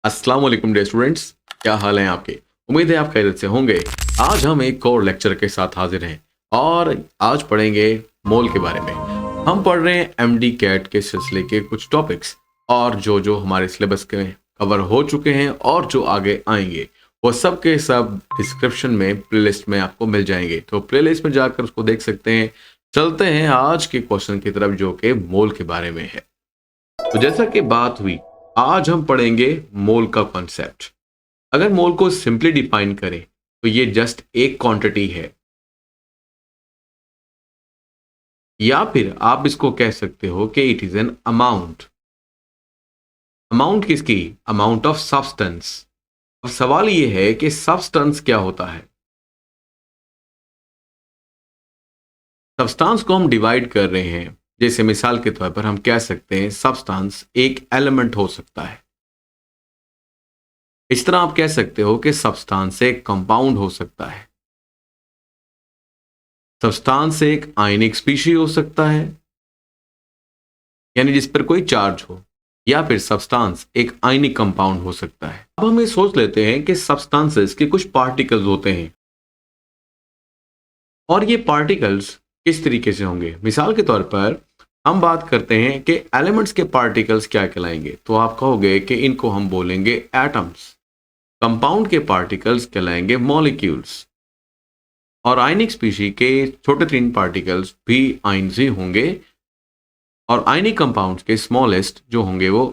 अस्सलाम वालेकुम dear students, क्या हाल है आपके। उम्मीद है आप खैरियत से होंगे। आज हम एक और लेक्चर के साथ हाजिर हैं और आज पढ़ेंगे मोल के बारे में। हम पढ़ रहे हैं एमडी कैट के सिलसिले के कुछ टॉपिक्स और जो हमारे सिलेबस के कवर हो चुके हैं और जो आगे आएंगे वो सब के सब डिस्क्रिप्शन में प्लेलिस्ट में आपको मिल जाएंगे, तो प्लेलिस्ट में जाकर उसको देख सकते हैं। चलते हैं आज के क्वेश्चन की तरफ जो कि मोल के बारे में है। तो जैसा कि बात हुई, आज हम पढ़ेंगे मोल का कॉन्सेप्ट। अगर मोल को सिंपली डिफाइन करें तो ये जस्ट एक क्वांटिटी है, या फिर आप इसको कह सकते हो कि it is an amount. Amount किसकी? Amount of substance. अब सवाल ये है कि सब्सटेंस क्या होता है। सब्सटेंस को हम डिवाइड कर रहे हैं, जैसे मिसाल के तौर पर हम कह सकते हैं सब्सटेंस एक एलिमेंट हो सकता है। इस तरह आप कह सकते हो कि सब्सटेंस एक कंपाउंड हो सकता है। सब्सटेंस एक आयनिक स्पीशी हो सकता है, यानी जिस पर कोई चार्ज हो, या फिर सब्सटेंस एक आयनिक कंपाउंड हो सकता है। अब हम ये सोच लेते हैं कि सब्सटेंसेस के कुछ पार्टिकल्स होते हैं और ये पार्टिकल्स किस तरीके से होंगे। मिसाल के तौर पर हम बात करते हैं कि एलिमेंट्स के पार्टिकल्स क्या कहलाएंगे, तो आप कहोगे कि इनको हम बोलेंगे एटम्स। कंपाउंड के पार्टिकल्स कहलाएंगे मॉलिक्यूल्स और आयनिक स्पीशी के छोटे 3 पार्टिकल्स भी आयन्स ही होंगे और आयनिक कंपाउंड्स के स्मॉलेस्ट जो होंगे वो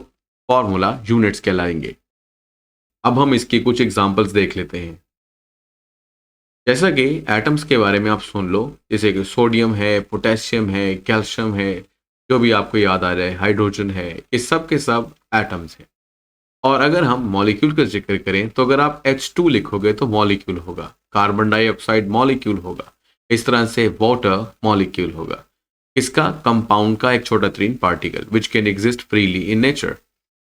फॉर्मूला यूनिट्स कहलाएंगे। अब हम इसकी कुछ एग्जांपल्स देख लेते हैं। जैसा कि एटम्स के बारे में आप सुन लो, जैसे कि सोडियम है, पोटेशियम है, कैल्शियम है, जो भी आपको याद आ जाए, हाइड्रोजन है, ये सब के सब एटम्स हैं। और अगर हम मॉलिक्यूल का जिक्र करें तो अगर आप H2 लिखोगे तो मॉलिक्यूल होगा, कार्बन डाइऑक्साइड मॉलिक्यूल होगा, इस तरह से वाटर मॉलिक्यूल होगा। इसका कंपाउंड का एक छोटा 3 particle which can exist freely in nature.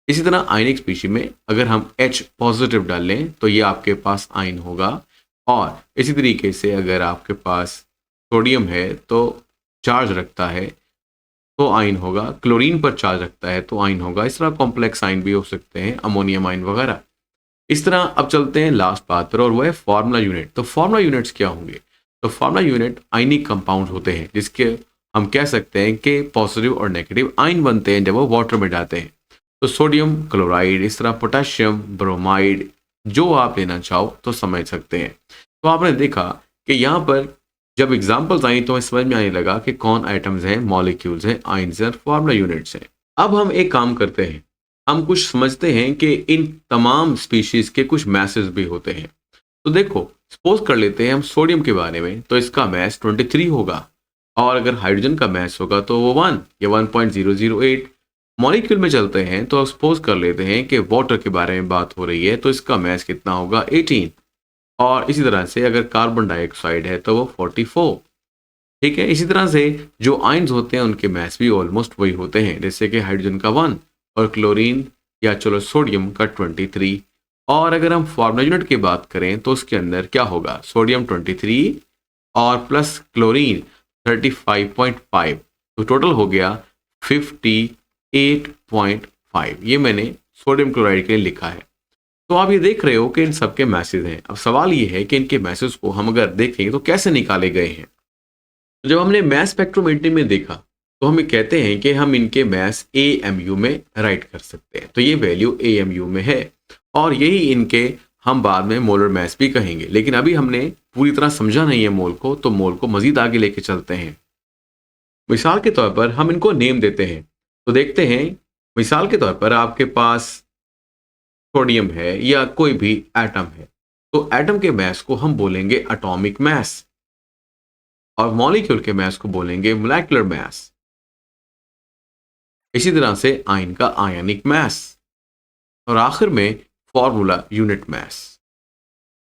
इसी तरह आयनिक स्पीशी में अगर हम H पॉजिटिव डालें तो ये आपके पास आयन होगा, और इसी तरीके से अगर आपके पास सोडियम है तो चार्ज रखता है तो आयन होगा, क्लोरीन पर चार्ज रखता है तो आयन होगा। इस तरह कॉम्प्लेक्स आयन भी हो सकते हैं, अमोनियम आयन वगैरह। इस तरह अब चलते हैं लास्ट बात पर, और वह है फार्मूला यूनिट। तो फार्मूला यूनिट्स क्या होंगे? तो फार्मूला यूनिट आयनिक कंपाउंड होते हैं जिसके हम कह सकते हैं कि पॉजिटिव और नेगेटिव आयन बनते हैं जब वो वाटर में जाते हैं। तो सोडियम क्लोराइड, इस तरह पोटेशियम ब्रोमाइड, जो आप लेना चाहो तो समझ सकते हैं। तो आपने देखा कि यहाँ पर जब एग्जाम्पल्स आई तो हमें समझ में आने लगा कि कौन आइटम्स हैं, मॉलिक्यूल्स हैं, आयन्स हैं, फार्मूला यूनिट्स हैं। अब हम एक काम करते हैं, हम कुछ समझते हैं कि इन तमाम स्पीशीज के कुछ मैसेज भी होते हैं। तो देखो, सपोज कर लेते हैं हम सोडियम के बारे में, तो इसका मैस 23 होगा, और अगर हाइड्रोजन का मैस होगा तो वो 1 या 1.008। मॉलिक्यूल में चलते हैं तो सपोज कर लेते हैं कि वाटर के बारे में बात हो रही है, तो इसका मैस कितना होगा? 18। और इसी तरह से अगर कार्बन डाइऑक्साइड है तो वो 44। ठीक है, इसी तरह से जो आयन्स होते हैं उनके मैस भी ऑलमोस्ट वही होते हैं, जैसे कि हाइड्रोजन का 1 और क्लोरीन या चलो सोडियम का 23। और अगर हम फार्मूला यूनिट की बात करें तो उसके अंदर क्या होगा? सोडियम 23 और प्लस क्लोरीन 35.5, तो टोटल हो गया 58.5। ये मैंने सोडियम क्लोराइड के लिए लिखा है। तो आप ये देख रहे हो कि इन सबके मैसेज हैं। अब सवाल ये है कि इनके मैसेज को हम अगर देखें तो कैसे निकाले गए हैं। तो जब हमने मैस स्पेक्ट्रोमेट्री में देखा तो हमें कहते हैं कि हम इनके मैस AMU में राइट कर सकते हैं, तो ये वैल्यू AMU में है और यही इनके हम बाद में मोलर मैस भी कहेंगे। लेकिन अभी हमने पूरी तरह समझा नहीं है मोल को, तो मोल को मजीद आगे लेके चलते हैं। मिसाल के तौर पर हम इनको नेम देते हैं, तो देखते हैं। मिसाल के तौर पर आपके पास सोडियम है या कोई भी एटम है, तो एटम के मैस को हम बोलेंगे एटॉमिक मैस और मॉलिक्यूल के मैस को बोलेंगे मोलेकुलर मैस। इसी तरह से आयन का आयनिक मैस और आखिर में formula unit mass.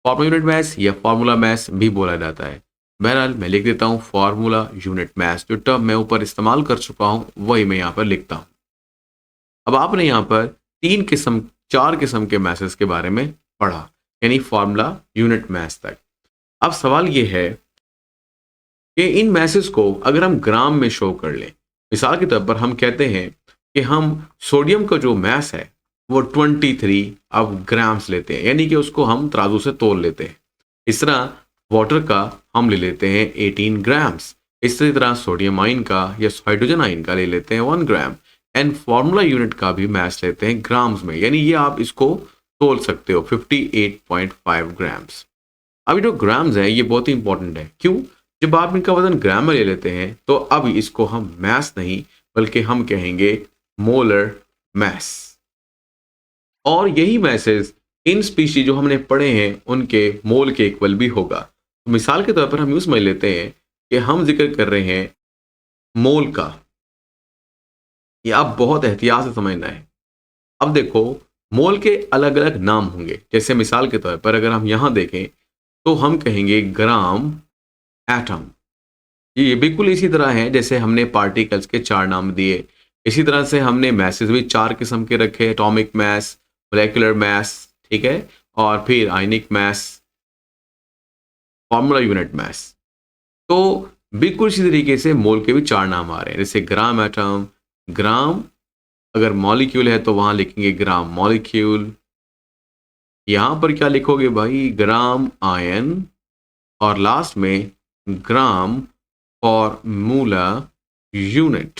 Formula unit mass या फॉर्मूला मैस भी बोला जाता है। बहरहाल मैं लिख देता हूं फॉर्मूला यूनिट मैस, जो टर्म मैं ऊपर इस्तेमाल कर चुका हूं वही मैं यहां पर लिखता हूं। अब आपने यहां पर 4 किस्म के मैसेज के बारे में पढ़ा, यानी फॉर्मूला यूनिट मैस तक। अब सवाल यह है कि इन मैसेज को अगर हम ग्राम में शो कर लें, मिसाल के तौर पर हम कहते हैं कि हम सोडियम का जो मैस है वो 23 अब ग्राम्स लेते हैं, यानी कि उसको हम तराजू से तोल लेते हैं। इस तरह वाटर का हम ले लेते हैं 18 ग्राम्स। इसी तरह सोडियम आयन का या हाइड्रोजन आयन का ले लेते हैं 1 ग्राम। एंड फार्मूला यूनिट का भी मैच लेते हैं ग्राम्स में, यानी ये आप इसको तोल सकते हो 58.5 ग्राम्स। अभी जो ग्राम्स है ये बहुत ही इंपॉर्टेंट है। क्यों? जब आप इनका वजन ग्राम में ले लेते हैं तो अब इसको हम मैस नहीं बल्कि हम कहेंगे मोलर मैस। और यही मैसेज इन स्पीशी जो हमने पढ़े हैं उनके मोल के इक्वल भी होगा। तो मिसाल के तौर पर हम यूं समझ लेते हैं कि हम जिक्र कर रहे हैं मोल का। ये आप बहुत एहतियात से समझना है। अब देखो, मोल के अलग अलग नाम होंगे। जैसे मिसाल के तौर पर अगर हम यहां देखें तो हम कहेंगे ग्राम एटम। ये बिल्कुल इसी तरह है जैसे हमने पार्टिकल्स के 4 नाम दिए। इसी तरह से हमने मैसेज भी 4 किस्म के रखे, एटॉमिक मैस, मोलेकुलर मैस, ठीक है, और फिर आयनिक मैस, फॉर्मूला यूनिट मैस। तो बिल्कुल इसी तरीके से मोल के भी 4 नाम आ रहे हैं, जैसे ग्राम एटम, ग्राम अगर मॉलिक्यूल है तो वहां लिखेंगे ग्राम मॉलिक्यूल। यहां पर क्या लिखोगे भाई? ग्राम आयन, और लास्ट में ग्राम फॉर्मूला यूनिट।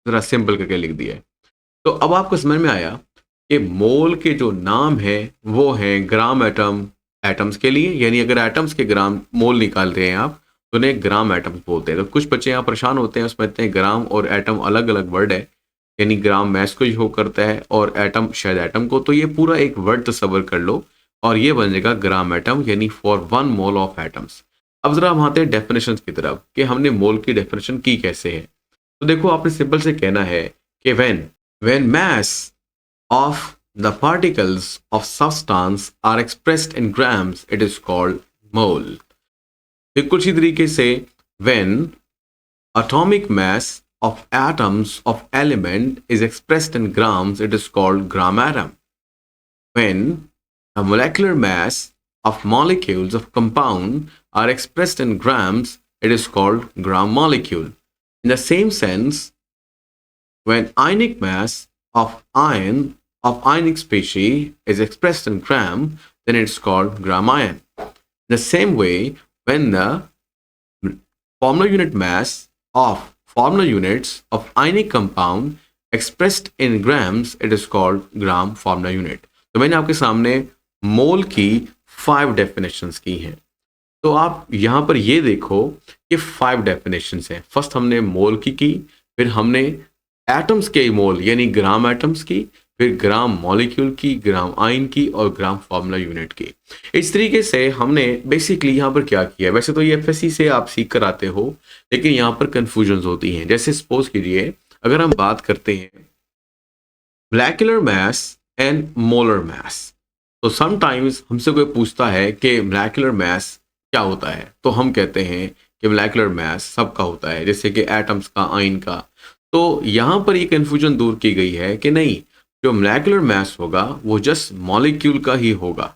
जरा सिंपल करके लिख दिया है। तो अब आपको समझ में आया कि मोल के जो नाम है वो हैं ग्राम एटम एटम्स के लिए, यानी अगर एटम्स के ग्राम मोल निकालते हैं आप तो उन्हें ग्राम एटम्स बोलते हैं। तो कुछ बच्चे यहाँ परेशान होते हैं, उसमें कहते हैं ग्राम और एटम अलग अलग वर्ड है, यानी ग्राम मैस को शो करता है और एटम शायद एटम को। तो ये पूरा एक वर्ड तस्वर कर लो और ये बनेगा ग्राम एटम, यानी फॉर 1 मोल ऑफ एटम्स। अब जरा हम आते हैं डेफिनेशन की तरफ कि हमने मोल की डेफिनेशन की कैसे है। तो देखो, आपने सिंपल से कहना है कि when mass of the particles of substance are expressed in grams, it is called mole. बिल्कुल इसी तरीके से when atomic mass of atoms of element is expressed in grams, it is called gram atom. When the molecular mass of molecules of compound are expressed in grams, it is called gram molecule. In the same sense, when ionic mass of ion of ionic species is expressed in gram, then it's called gram ion. The same way, when the formula unit mass of formula units of ionic compound expressed in grams, it is called gram formula unit. तो मैंने आपके सामने मोल की 5 definitions की हैं। तो आप यहां पर ये देखो कि 5 डेफिनेशंस हैं। फर्स्ट हमने मोल की, फिर हमने एटम्स के मोल यानी ग्राम एटम्स की, फिर ग्राम मॉलिक्यूल की, ग्राम आयन की और ग्राम फार्मूला यूनिट की। इस तरीके से हमने बेसिकली यहाँ पर क्या किया। वैसे तो ये एफएससी से आप सीख कर आते हो, लेकिन यहाँ पर कंफ्यूजन होती हैं। जैसे सपोज कीजिए अगर हम बात करते हैं molecular mass and molar mass, तो समटाइम्स हमसे कोई पूछता है कि मोलेकुलर मैस क्या होता है, तो हम कहते हैं कि मोलेकुलर मैस सबका होता है, जैसे कि एटम्स का, आयन का। तो यहाँ पर ये कंफ्यूजन दूर की गई है कि नहीं, जो मोलेकुलर मैस होगा वो जस्ट मॉलिक्यूल का ही होगा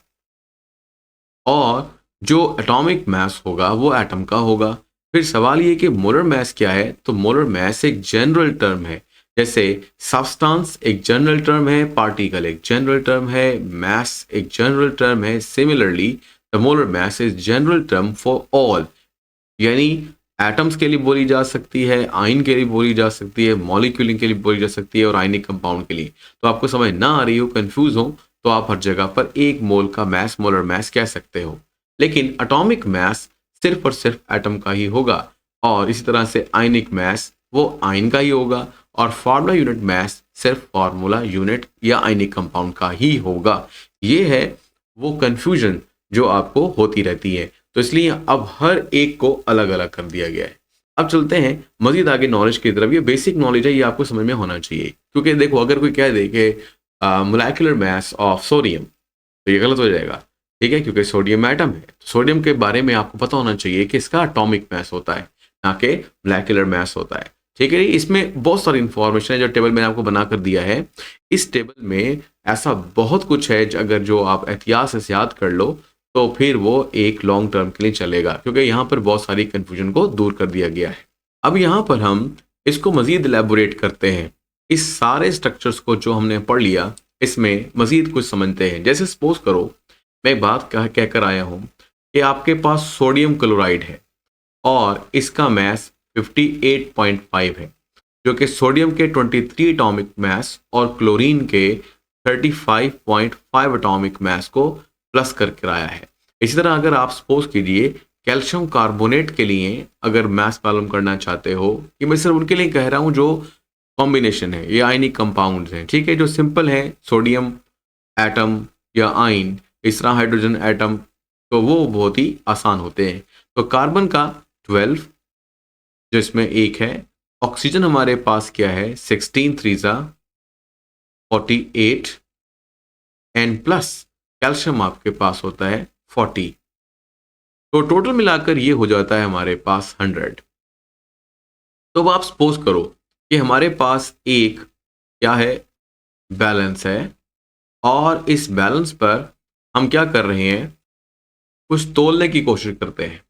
और जो एटॉमिक मैस होगा वो एटम का होगा। फिर सवाल ये कि मोलर मैस क्या है, तो मोलर मैस एक जनरल टर्म है। जैसे सब्सटेंस एक जनरल टर्म है, पार्टिकल एक जनरल टर्म है, मैस एक जनरल टर्म है। Similarly the molar mass is general term for all, यानी एटम्स के लिए बोली जा सकती है, आयन के लिए बोली जा सकती है, मॉलिक्यूल के लिए बोली जा सकती है और आयनिक कंपाउंड के लिए। तो आपको समझ ना आ रही हो, कंफ्यूज हो, तो आप हर जगह पर एक मोल का मैस मोलर मैस कह सकते हो। लेकिन एटॉमिक मैस सिर्फ और सिर्फ एटम का ही होगा, और इसी तरह से आयनिक मैस वो आयन का ही होगा, और फार्मूला यूनिट मैस सिर्फ फार्मूला यूनिट या आयनिक कंपाउंड का ही होगा। ये है वो कंफ्यूजन जो आपको होती रहती है। तो इसलिए अब हर एक को अलग अलग कर दिया गया है। अब चलते हैं मजीद आगे नॉलेज की तरफ। ये बेसिक नॉलेज है, ये आपको समझ में होना चाहिए, क्योंकि देखो अगर कोई कह दे कि मोलेकुलर मैस ऑफ सोडियम, तो ये गलत हो जाएगा, ठीक है, क्योंकि सोडियम एटम है। सोडियम के बारे में आपको पता होना चाहिए कि इसका एटॉमिक मैस होता है, ना कि मोलेकुलर मैस होता है, ठीक है। इसमें बहुत सारी इंफॉर्मेशन है जो टेबल मैंने आपको बना कर दिया है। इस टेबल में ऐसा बहुत कुछ है अगर जो आप एहतियात से याद कर लो तो फिर वो एक लॉन्ग टर्म के लिए चलेगा, क्योंकि यहाँ पर बहुत सारी कंफ्यूजन को दूर कर दिया गया है। अब यहाँ पर हम इसको मजीद एलैबोरेट करते हैं इस सारे स्ट्रक्चर्स को जो हमने पढ़ लिया, इसमें मजीद कुछ समझते हैं। जैसे सपोज करो मैं एक बात कहकर आया हूँ कि आपके पास सोडियम क्लोराइड है और इसका मास 58.5 है, जो कि सोडियम के 23 एटॉमिक मास और क्लोरीन के 35.5 एटॉमिक मास को प्लस करके आया है। इसी तरह अगर आप सपोज कीजिए कैल्शियम कार्बोनेट के लिए अगर मास मालूम करना चाहते हो, कि मैं सिर्फ उनके लिए कह रहा हूँ जो कॉम्बिनेशन है, ये आयनिक कंपाउंड्स हैं, ठीक है, जो सिंपल है, सोडियम एटम या आयन, इस तरह हाइड्रोजन एटम, तो वो बहुत ही आसान होते हैं। तो कार्बन का 12, जो इसमें एक है, ऑक्सीजन हमारे पास क्या है 16 3 48 एंड प्लस कैल्शियम आपके पास होता है 40, तो टोटल मिलाकर ये हो जाता है हमारे पास 100। तो अब आप सपोज करो कि हमारे पास एक क्या है बैलेंस है और इस बैलेंस पर हम क्या कर रहे हैं, कुछ तोलने की कोशिश करते हैं।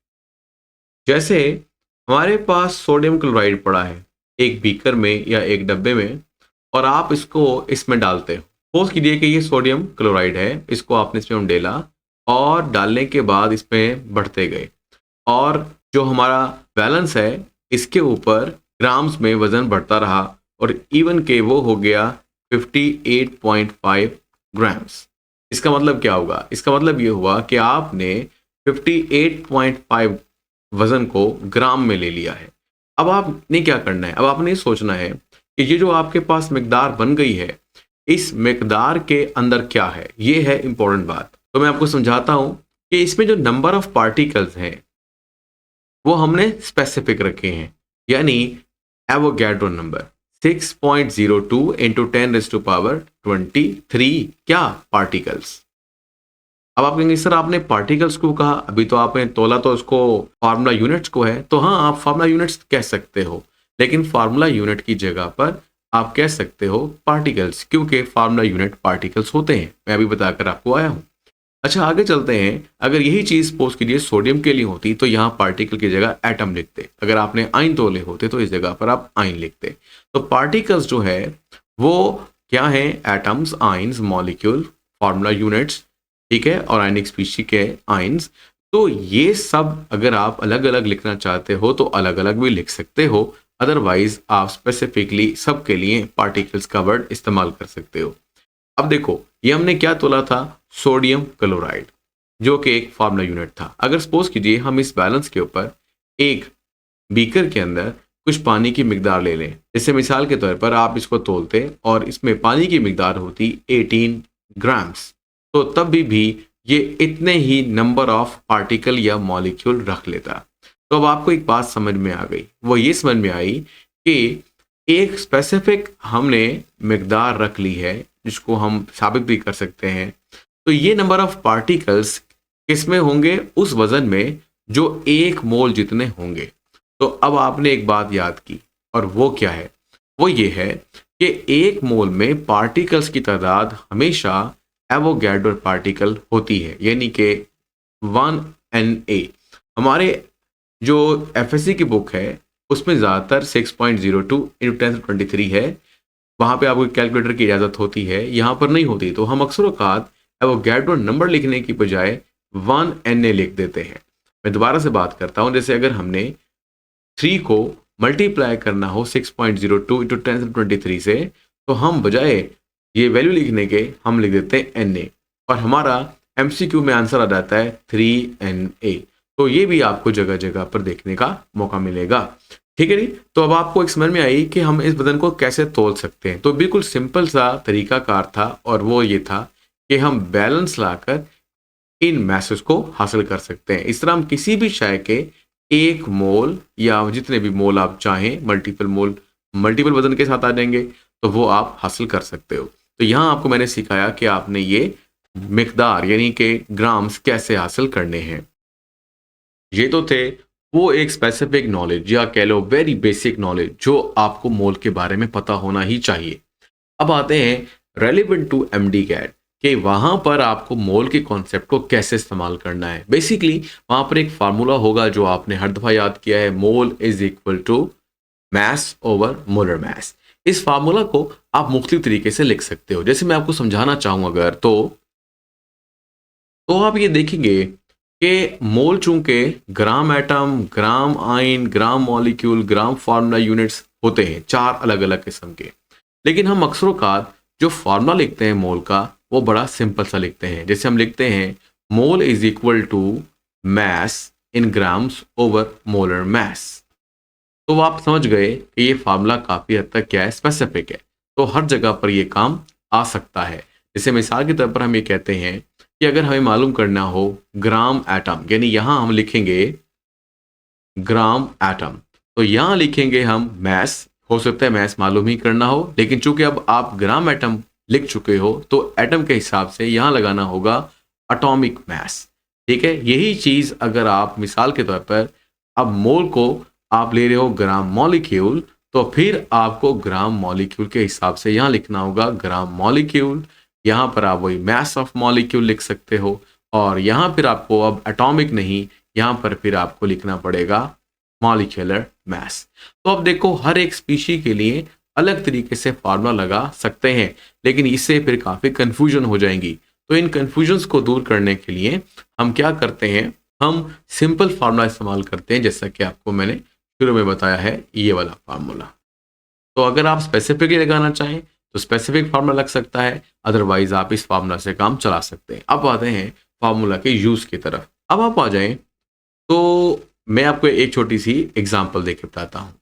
जैसे हमारे पास सोडियम क्लोराइड पड़ा है एक बीकर में या एक डब्बे में और आप इसको इसमें डालते हो। सपोज कीजिए कि ये सोडियम क्लोराइड है, इसको आपने इसमें डाला और डालने के बाद इसमें बढ़ते गए और जो हमारा बैलेंस है इसके ऊपर ग्राम्स में वजन बढ़ता रहा और इवन के वो हो गया 58.5 ग्राम्स। इसका मतलब क्या होगा, इसका मतलब ये हुआ कि आपने 58.5 वजन को ग्राम में ले लिया है। अब आपने क्या करना है, अब आपने ये सोचना है कि ये जो आपके पास मिकदार बन गई है, इस मिकदार के अंदर क्या है, ये है इंपॉर्टेंट बात। तो मैं आपको समझाता हूं कि इसमें जो नंबर ऑफ पार्टिकल्स हैं वो हमने स्पेसिफिक रखे हैं, यानी एवोगैड्रो नंबर 6.02 इंटू 10⁻23 क्या पार्टिकल्स। अब आप कहेंगे सर आपने पार्टिकल्स को कहा, अभी तो आपने तोला तो उसको फार्मूला यूनिट्स को है, तो हाँ आप फार्मूला यूनिट्स कह सकते हो, लेकिन फार्मूला यूनिट की जगह पर आप कह सकते हो पार्टिकल्स, क्योंकि फार्मूला यूनिट पार्टिकल्स होते हैं, मैं अभी बताकर आपको आया हूँ। अच्छा आगे चलते हैं, अगर यही चीज सपोज कीजिए सोडियम के लिए होती तो यहाँ पार्टिकल की जगह एटम लिखते, अगर आपने आयन तोले होते तो इस जगह पर आप आयन लिखते। तो पार्टिकल्स जो है वो क्या है, atoms, ions, molecule, formula units, ठीक है, और आयनिक स्पीशी के आयन्स। तो ये सब अगर आप अलग अलग लिखना चाहते हो तो अलग अलग भी लिख सकते हो, अदरवाइज आप स्पेसिफिकली सबके लिए पार्टिकल्स का वर्ड इस्तेमाल कर सकते हो। अब देखो ये हमने क्या तोला था, सोडियम क्लोराइड, जो कि एक फार्मूला यूनिट था। अगर सपोज कीजिए हम इस बैलेंस के ऊपर एक बीकर के अंदर कुछ पानी की मिकदार ले लें, जैसे मिसाल के तौर पर आप इसको तोलते और इसमें पानी की मिकदार होती 18 ग्राम्स, तो तब भी ये इतने ही नंबर ऑफ पार्टिकल या मॉलिक्यूल रख लेता। तो अब आपको एक बात समझ में आ गई, वो ये समझ में आई कि एक स्पेसिफिक हमने मिकदार रख ली है जिसको हम साबित भी कर सकते हैं। तो ये नंबर ऑफ पार्टिकल्स किसमें होंगे, उस वजन में जो 1 मोल जितने होंगे। तो अब आपने एक बात याद की, और वो क्या है, वो ये है कि 1 मोल में पार्टिकल्स की तादाद हमेशा एवोगैड्रो पार्टिकल होती है, यानी कि 1 Na। हमारे जो एफएससी की बुक है उसमें ज़्यादातर 6.02 इंटू 10⁻23 है, वहाँ पे आपको कैलकुलेटर की इजाज़त होती है, यहाँ पर नहीं होती। तो हम अक्सर औकात एवोगैड्रो नंबर लिखने की बजाय 1 Na लिख देते हैं। मैं दोबारा से बात करता हूँ, जैसे अगर हमने 3 को मल्टीप्लाई करना हो 6.02 इंटू 10⁻23 से, तो हम बजाय ये वैल्यू लिखने के हम लिख देते हैं Na, और हमारा MCQ में आंसर आ जाता है 3Na। तो ये भी आपको जगह जगह पर देखने का मौका मिलेगा, ठीक है जी। तो अब आपको एक समझ में आई कि हम इस वजन को कैसे तोल सकते हैं। तो बिल्कुल सिंपल सा तरीकाकार था, और वो ये था कि हम बैलेंस लाकर इन मैसेज को हासिल कर सकते हैं। इस तरह हम किसी भी शय के 1 मोल या जितने भी मोल आप चाहें, मल्टीपल मोल, मल्टीपल वजन के साथ आ जाएंगे, तो वो आप हासिल कर सकते हो। तो यहाँ आपको मैंने सिखाया कि आपने ये मिकदार यानी कि ग्राम्स कैसे हासिल करने हैं। ये तो थे वो एक स्पेसिफिक नॉलेज, या कह लो वेरी बेसिक नॉलेज, जो आपको मोल के बारे में पता होना ही चाहिए। अब आते हैं रेलिवेंट टू MD-CAT कि वहां पर आपको मोल के कॉन्सेप्ट को कैसे इस्तेमाल करना है। बेसिकली वहां पर एक फार्मूला होगा जो आपने हर दफा याद किया है, mole is equal to mass over molar mass. इस फार्मूला को आप मुख्तलिफ तरीके से लिख सकते हो। जैसे मैं आपको समझाना चाहूँ अगर तो आप ये देखेंगे कि मोल चूंकि ग्राम एटम, ग्राम आयन, ग्राम मॉलिक्यूल, ग्राम फार्मूला यूनिट्स होते हैं 4 अलग-अलग किस्म के। लेकिन हम अक्सर-ओ-कात जो फार्मूला लिखते हैं मोल का वो बड़ा सिंपल सा लिखते हैं। जैसे हम लिखते हैं mole is equal to mass in grams over molar mass. तो आप समझ गए कि ये फार्मूला काफ़ी हद तक क्या है, स्पेसिफिक है। तो हर जगह पर ये काम आ सकता है। जैसे मिसाल के तौर पर हम ये कहते हैं कि अगर हमें मालूम करना हो ग्राम एटम, यानी यहाँ हम लिखेंगे ग्राम एटम, तो यहाँ लिखेंगे हम मैस। हो सकता है मैस मालूम ही करना हो, लेकिन चूंकि अब आप ग्राम एटम लिख चुके हो तो एटम के हिसाब से यहाँ लगाना होगा एटॉमिक मैस। ठीक है, यही चीज़ अगर आप मिसाल के तौर पर अब मोल को आप ले रहे हो ग्राम मॉलिक्यूल, तो फिर आपको ग्राम मॉलिक्यूल के हिसाब से यहाँ लिखना होगा ग्राम मॉलिक्यूल। यहाँ पर आप वही मैस ऑफ मॉलिक्यूल लिख सकते हो, और यहाँ फिर आपको अब एटॉमिक नहीं, यहाँ पर फिर आपको लिखना पड़ेगा मॉलिक्यूलर मैस। तो अब देखो हर एक स्पीशी के लिए अलग तरीके से फार्मूला लगा सकते हैं, लेकिन इससे फिर काफ़ी कन्फ्यूजन हो जाएंगी। तो इन कन्फ्यूजन्स को दूर करने के लिए हम क्या करते हैं, हम सिंपल फार्मूला इस्तेमाल करते हैं, जैसा कि आपको मैंने शुरू में बताया है ये वाला फार्मूला। तो अगर आप स्पेसिफिकली लगाना चाहें तो स्पेसिफिक फार्मूला लग सकता है, अदरवाइज आप इस फार्मूला से काम चला सकते हैं। अब आते हैं फार्मूला के यूज़ की तरफ। अब आप आ जाएं तो मैं आपको एक छोटी सी एग्जांपल देके बताता हूँ।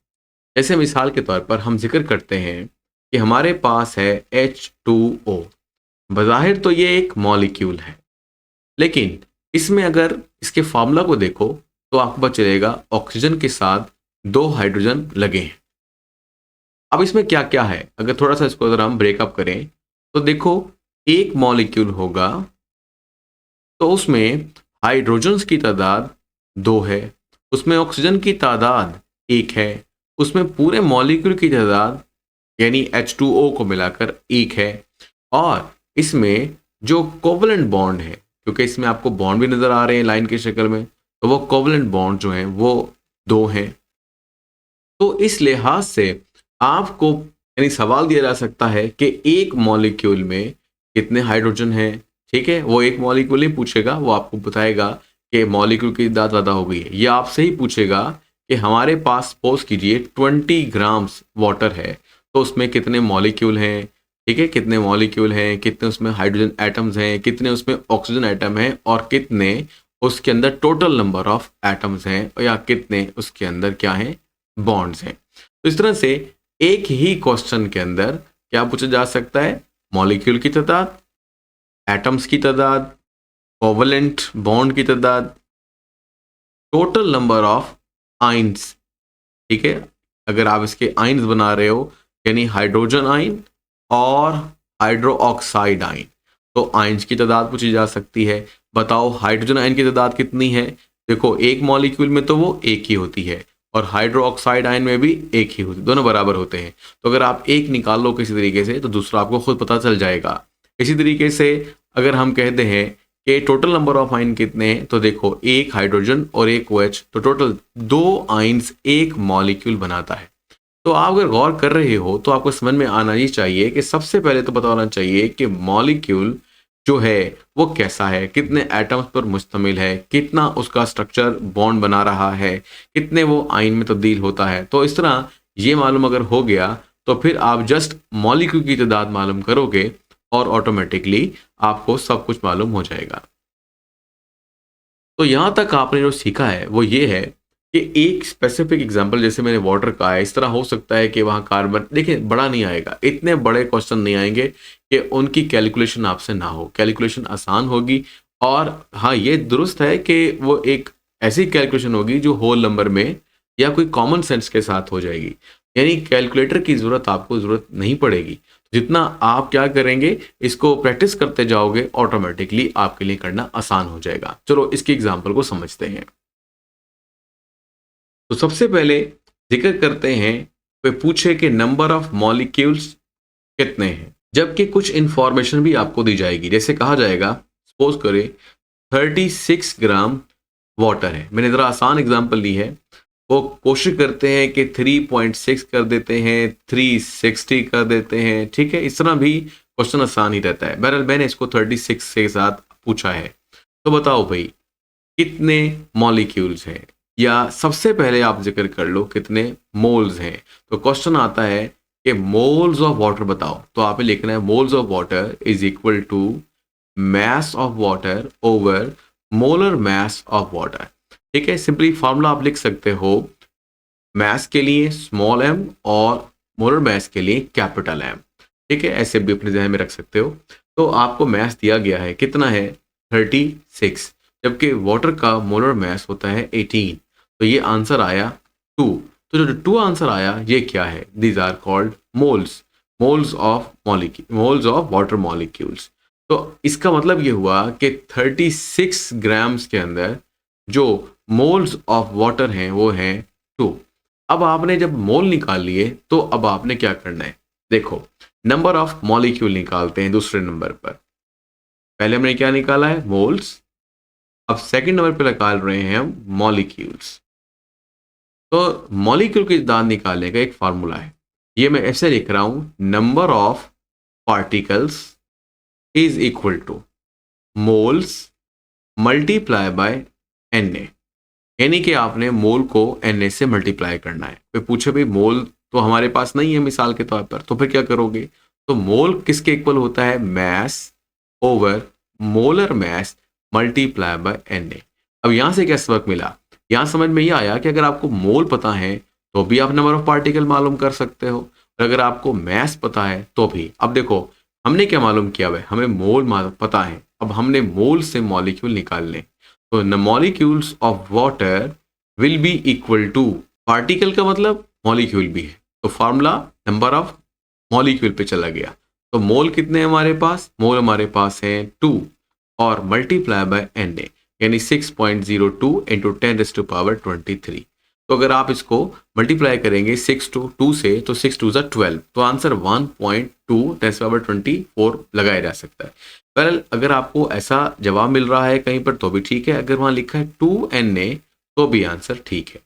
जैसे मिसाल के तौर पर हम जिक्र करते हैं कि हमारे पास है H2O। बज़ाहिर तो ये एक मॉलिक्यूल है, लेकिन इसमें अगर इसके फार्मूला को देखो तो आपको पता चलेगा ऑक्सीजन के साथ 2 हाइड्रोजन लगे हैं। अब इसमें क्या क्या है, अगर थोड़ा सा इसको अगर हम ब्रेकअप करें तो देखो एक मॉलिक्यूल होगा तो उसमें हाइड्रोजन्स की तादाद 2 है, उसमें ऑक्सीजन की तादाद 1 है, उसमें पूरे मॉलिक्यूल की तादाद यानी H2O को मिलाकर 1 है, और इसमें जो कोवलेंट बॉन्ड है, क्योंकि इसमें आपको बॉन्ड भी नजर आ रहे हैं लाइन की शक्ल में, तो वो कोवलेंट बॉन्ड जो हैं वो 2 हैं। तो इस लिहाज से आपको यानी सवाल दिया जा सकता है कि एक मॉलिक्यूल में कितने हाइड्रोजन हैं। ठीक है, वो एक मॉलिक्यूल ही पूछेगा, वो आपको बताएगा कि मॉलिक्यूल की तादाद ज़्यादा हो गई है। ये आपसे ही पूछेगा कि हमारे पास सपोज कीजिए 20 ग्राम्स वाटर है, तो उसमें कितने मॉलिक्यूल हैं। ठीक है, कितने मॉलिक्यूल हैं, कितने उसमें हाइड्रोजन एटम्स हैं, कितने उसमें ऑक्सीजन एटम हैं, और कितने उसके अंदर टोटल नंबर ऑफ एटम्स हैं, या कितने उसके अंदर क्या हैं, बॉन्ड्स हैं। तो इस तरह से एक ही क्वेश्चन के अंदर क्या पूछा जा सकता है, मॉलिक्यूल की तादाद, एटम्स की तादाद, कोवलेंट बॉन्ड की तादाद, टोटल नंबर ऑफ आइंस। ठीक है, अगर आप इसके आइंस बना रहे हो यानी हाइड्रोजन आइन और हाइड्रो ऑक्साइड आइन, तो आइंस की तादाद पूछी जा सकती है। बताओ हाइड्रोजन आइन की तादाद कितनी है, देखो एक मॉलिक्यूल में तो वो एक ही होती है, और हाइड्रो ऑक्साइड आयन में भी एक ही होती है, दोनों बराबर होते हैं। तो अगर आप एक निकाल लो किसी तरीके से तो दूसरा आपको खुद पता चल जाएगा। इसी तरीके से अगर हम कहते हैं कि टोटल नंबर ऑफ आयन कितने हैं, तो देखो एक हाइड्रोजन और एक OH, तो टोटल 2 आयन्स एक मॉलिक्यूल बनाता है। तो आप अगर गौर कर रहे हो तो आपको समझ में आना ही चाहिए कि सबसे पहले तो पता होना चाहिए कि मॉलिक्यूल जो है वो कैसा है, कितने एटम्स पर मुश्तमिल है, कितना उसका स्ट्रक्चर बॉन्ड बना रहा है, कितने वो आयन में तब्दील होता है। तो इस तरह ये मालूम अगर हो गया तो फिर आप जस्ट मॉलिक्यूल की तादाद मालूम करोगे और ऑटोमेटिकली आपको सब कुछ मालूम हो जाएगा। तो यहाँ तक आपने जो सीखा है वो ये है कि एक स्पेसिफिक एग्जांपल जैसे मैंने वाटर का है, इस तरह हो सकता है कि वहाँ कार्बन, देखिए बड़ा नहीं आएगा, इतने बड़े क्वेश्चन नहीं आएंगे कि उनकी कैलकुलेशन आपसे ना हो, कैलकुलेशन आसान होगी। और हाँ ये दुरुस्त है कि वो एक ऐसी कैलकुलेशन होगी जो होल नंबर में या कोई कॉमन सेंस के साथ हो जाएगी, यानी कैलकुलेटर की आपको ज़रूरत नहीं पड़ेगी। जितना आप क्या करेंगे, इसको प्रैक्टिस करते जाओगे, ऑटोमेटिकली आपके लिए करना आसान हो जाएगा। चलो इसकी एग्जाम्पल को समझते हैं। तो सबसे पहले जिक्र करते हैं, वे पूछे कि नंबर ऑफ मॉलिक्यूल्स कितने हैं, जबकि कुछ इंफॉर्मेशन भी आपको दी जाएगी। जैसे कहा जाएगा, सपोज करें 36 ग्राम वाटर है, मैंने ज़रा आसान एग्जांपल ली है, वो कोशिश करते हैं कि 3.6 कर देते हैं, 360 कर देते हैं, ठीक है, इस तरह भी क्वेश्चन आसान ही रहता है। बहरहाल मैंने इसको 36 के साथ पूछा है। तो बताओ भाई कितने मॉलिक्यूल्स हैं, या सबसे पहले आप जिक्र कर लो कितने मोल्स हैं। तो क्वेश्चन आता है कि मोल्स ऑफ वाटर बताओ, तो आपने लिखना है moles of water is equal to mass of water over molar mass of water। ठीक है, सिंपली फॉर्मूला आप लिख सकते हो mass के लिए स्मॉल m और molar mass के लिए कैपिटल M। ठीक है, ऐसे भी अपने ध्यान में रख सकते हो। तो आपको mass दिया गया है, कितना है 36, जबकि वाटर का मोलर mass होता है 18। तो ये आंसर आया 2। तो जो 2 आंसर आया ये क्या है, these are called moles, moles of water molecules. तो इसका मतलब ये हुआ कि 36 ग्राम्स के अंदर जो मोल्स ऑफ वाटर हैं वो हैं 2। अब आपने जब मोल निकाल लिए तो अब आपने क्या करना है, देखो नंबर ऑफ मॉलिक्यूल निकालते हैं दूसरे नंबर पर। पहले हमने क्या निकाला है, मोल्स, अब सेकंड नंबर पर निकाल रहे हैं हम मॉलिक्यूल्स। तो मॉलिक्यूल की तादाद निकालने का एक फार्मूला है, ये मैं ऐसे लिख रहा हूं, number of particles is equal to moles multiply by Na। यानी कि आपने मोल को Na से मल्टीप्लाई करना है। कोई पूछे भाई मोल तो हमारे पास नहीं है मिसाल के तौर पर, तो फिर क्या करोगे, तो मोल किसके इक्वल होता है, mass over molar mass multiply by Na। अब यहां से क्या सबक मिला, यहां समझ में ये आया कि अगर आपको मोल पता है तो भी आप नंबर ऑफ पार्टिकल मालूम कर सकते हो, और अगर आपको मैस पता है तो भी। अब देखो हमने क्या मालूम किया है, हमें मोल पता है, अब हमने मोल से मॉलिक्यूल निकालने। तो the molecules of water will be equal to, particle का मतलब मॉलिक्यूल भी है, तो फार्मूला नंबर ऑफ मॉलिक्यूल पे चला गया। तो मोल कितने हैं हमारे पास, मोल हमारे पास है 2 और मल्टीप्लाई बाय Na, यानी 6.02 इंटू 10⁻23। तो अगर आप इसको मल्टीप्लाई करेंगे 6 to 2 से, तो 6 2 12, तो आंसर 1.2 10⁻24 लगाया जा सकता है। पर अगर आपको ऐसा जवाब मिल रहा है कहीं पर तो भी ठीक है, अगर वहां लिखा है 2Na तो भी आंसर ठीक है।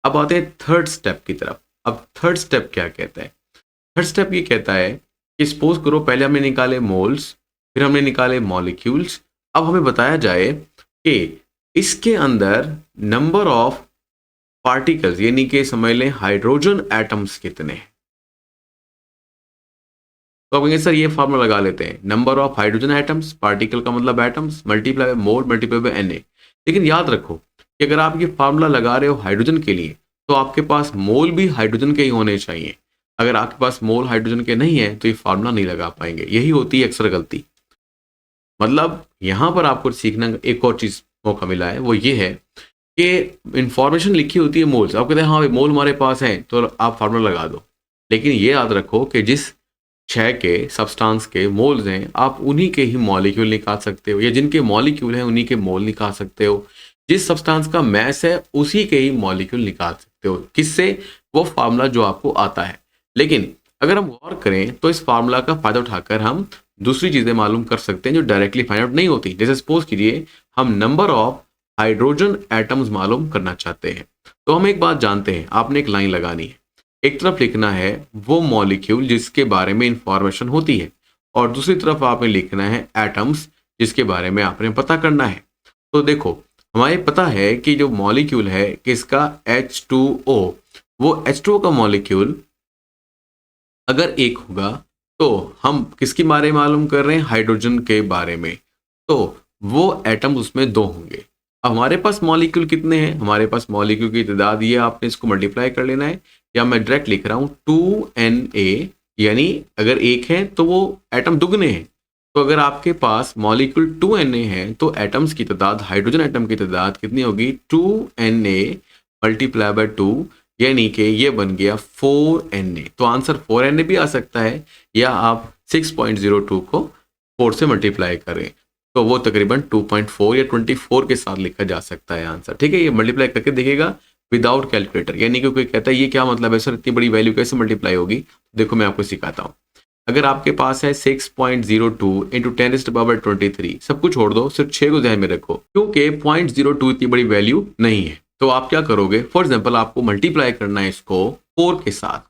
अब आते हैं थर्ड स्टेप की तरफ। अब थर्ड स्टेप क्या कहता है, थर्ड स्टेप ये कहता है कि सपोज करो पहले हमने निकाले मोल्स, फिर हमने निकाले मॉलिक्यूल्स, अब हमें बताया जाए कि इसके अंदर नंबर ऑफ पार्टिकल्स यानी कि समझ लें हाइड्रोजन एटम्स कितने हैं। तो कहेंगे सर ये फार्मूला लगा लेते हैं, number of hydrogen atoms, particle का मतलब atoms, multiply by mole multiply by Na। लेकिन याद रखो कि अगर आप ये फार्मूला लगा रहे हो हाइड्रोजन के लिए तो आपके पास मोल भी हाइड्रोजन के ही होने चाहिए। अगर आपके पास मोल हाइड्रोजन के नहीं है तो ये फार्मूला नहीं लगा पाएंगे, यही होती है अक्सर गलती। मतलब यहां पर आपको सीखना एक और चीज मौका मिला है, वो ये है कि इंफॉर्मेशन लिखी होती है मोल्स, आप कहते हैं हाँ भाई मोल हमारे पास है तो आप फार्मूला लगा दो, लेकिन ये याद रखो कि जिस क्षय के सब्सटेंस के मोल्स हैं आप उन्हीं के ही मॉलिक्यूल निकाल सकते हो, या जिनके मॉलिक्यूल हैं उन्हीं के मोल निकाल सकते हो। जिस सब्सटेंस का मैस है उसी के ही मॉलिक्यूल निकाल सकते हो, किससे, वो फार्मूला जो आपको आता है। लेकिन अगर हम गौर करें तो इस फार्मूला का फायदा उठाकर हम दूसरी चीजें मालूम कर सकते हैं जो डायरेक्टली फाइंड आउट नहीं होती। जैसे सपोज कीजिए हम नंबर ऑफ हाइड्रोजन एटम्स मालूम करना चाहते हैं, तो हम एक बात जानते हैं, आपने एक लाइन लगानी है, एक तरफ लिखना है वो मॉलिक्यूल जिसके बारे में इंफॉर्मेशन होती है और दूसरी तरफ आपने लिखना है एटम्स जिसके बारे में आपने पता करना है। तो देखो हमें पता है कि जो मॉलिक्यूल है किसका, H2O, वो H2O का मॉलिक्यूल अगर एक होगा तो हम किसके बारे में मालूम कर रहे हैं, हाइड्रोजन के बारे में, तो वो एटम उसमें 2 होंगे। अब हमारे पास मॉलिक्यूल कितने हैं, हमारे पास मॉलिक्यूल की तादाद ये आपने इसको मल्टीप्लाई कर लेना है, या मैं डायरेक्ट लिख रहा हूं 2Na, यानी अगर एक है तो वो एटम दुगने हैं। तो अगर आपके पास मॉलिक्यूल 2Na है तो एटम्स की तादाद, हाइड्रोजन एटम की तादाद कितनी होगी, 2Na मल्टीप्लाई बाय 2, यानी कि ये बन गया 4Na। तो आंसर 4Na भी आ सकता है, या आप 6.02 को 4 से मल्टीप्लाई करें तो वो तकरीबन 2.4 या 24 के साथ लिखा जा सकता है आंसर। ठीक है, ये मल्टीप्लाई करके देखिएगा विदाउट कैलकुलेटर, यानी कि कोई कहता है ये क्या मतलब है सर इतनी बड़ी वैल्यू कैसे मल्टीप्लाई होगी, देखो मैं आपको सिखाता हूँ। अगर आपके पास है 6.02 इंटू 10⁻23, सब कुछ छोड़ दो, सिर्फ 6 को ध्यान में रखो, क्योंकि 0.02 इतनी बड़ी वैल्यू नहीं है। तो आप क्या करोगे, फॉर एग्जाम्पल आपको मल्टीप्लाई करना है इसको 4 के साथ,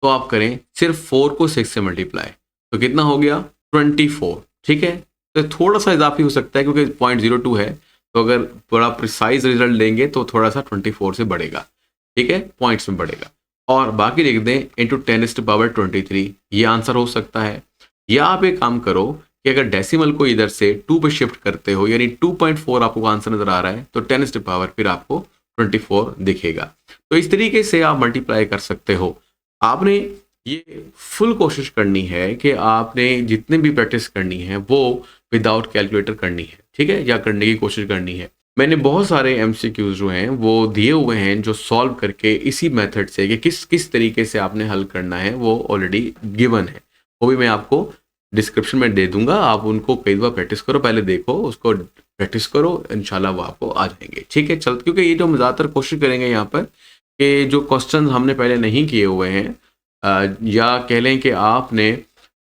तो आप करें सिर्फ 4 को 6 से मल्टीप्लाई, तो कितना हो गया 24। ठीक है, तो थोड़ा सा इजाफी हो सकता है क्योंकि 0.02 है, तो अगर बड़ा प्रिसाइज रिजल्ट लेंगे तो थोड़ा सा 24 से बढ़ेगा। ठीक है, पॉइंट्स में बढ़ेगा। और बाकी लिख दें इंटू 10⁻23, ये आंसर हो सकता है। या आप एक काम करो कि अगर डेसिमल को इधर से 2 पे शिफ्ट करते हो, यानी 2.4 आपको आंसर नजर आ रहा है, तो 10⁻, फिर आपको 24 दिखेगा। तो इस तरीके से आप मल्टीप्लाई कर सकते हो। आपने ये फुल कोशिश करनी है कि आपने जितने भी प्रैक्टिस करनी है वो विदाउट कैलकुलेटर करनी है। ठीक है, या करने की कोशिश करनी है। मैंने बहुत सारे एमसीक्यूज जो हैं वो दिए हुए हैं, जो सॉल्व करके इसी मेथड से कि किस किस तरीके से आपने हल करना है वो ऑलरेडी गिवन है। वो भी मैं आपको डिस्क्रिप्शन में दे दूंगा, आप उनको कई बार प्रैक्टिस करो, पहले देखो, उसको प्रैक्टिस करो, इंशाल्लाह वो आपको आ जाएंगे। ठीक है, चल, क्योंकि ये जो हम ज़्यादातर कोशिश करेंगे यहाँ पर कि जो क्वेश्चन हमने पहले नहीं किए हुए हैं, या कह लें कि आपने